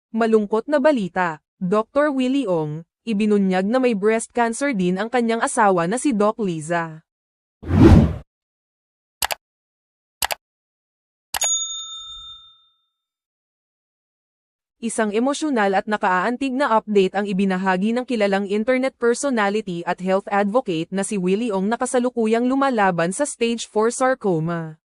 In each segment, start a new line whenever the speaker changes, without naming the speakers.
Malungkot na balita, Dr. Willie Ong, ibinunyag na may breast cancer din ang kanyang asawa na si Doc Liza. Isang emosyonal at nakaaantig na update ang ibinahagi ng kilalang internet personality at health advocate na si Willie Ong na kasalukuyang lumalaban sa stage 4 sarcoma.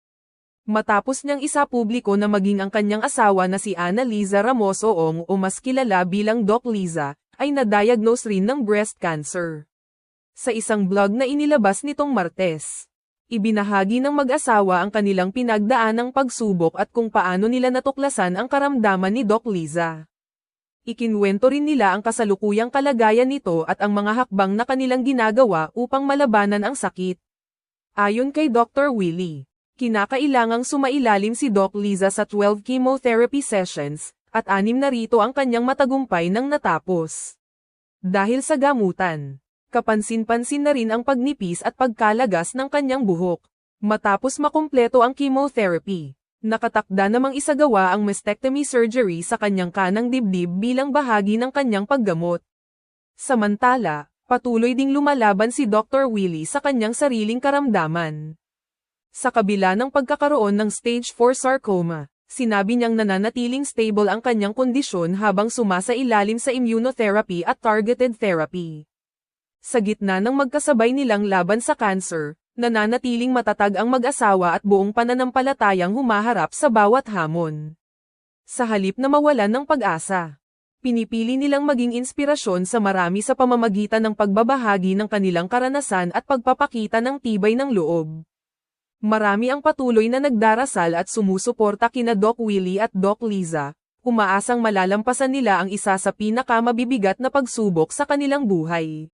Matapos niyang isapubliko na maging ang kanyang asawa na si Ana Liza Ramos Ong o mas kilala bilang Doc Liza, ay na-diagnose rin ng breast cancer. Sa isang blog na inilabas nitong Martes, ibinahagi ng mag-asawa ang kanilang pinagdaanang pagsubok at kung paano nila natuklasan ang karamdaman ni Doc Liza. Ikinwento rin nila ang kasalukuyang kalagayan nito at ang mga hakbang na kanilang ginagawa upang malabanan ang sakit. Ayon kay Dr. Willie, kinakailangang sumailalim si Doc Liza sa 12 chemotherapy sessions, at 6 na rito ang kanyang matagumpay nang natapos. Dahil sa gamutan, kapansin-pansin na rin ang pagnipis at pagkalagas ng kanyang buhok. Matapos makumpleto ang chemotherapy, nakatakda namang isagawa ang mastectomy surgery sa kanyang kanang dibdib bilang bahagi ng kanyang paggamot. Samantala, patuloy ding lumalaban si Dr. Willie sa kanyang sariling karamdaman. Sa kabila ng pagkakaroon ng stage 4 sarcoma, sinabi niyang nananatiling stable ang kanyang kondisyon habang sumasailalim sa immunotherapy at targeted therapy. Sa gitna ng magkasabay nilang laban sa cancer, nananatiling matatag ang mag-asawa at buong pananampalatayang humaharap sa bawat hamon. Sa halip na mawalan ng pag-asa, pinipili nilang maging inspirasyon sa marami sa pamamagitan ng pagbabahagi ng kanilang karanasan at pagpapakita ng tibay ng loob. Marami ang patuloy na nagdarasal at sumusuporta kina Doc Willie at Doc Liza, umaasang malalampasan nila ang isa sa pinakamabibigat na pagsubok sa kanilang buhay.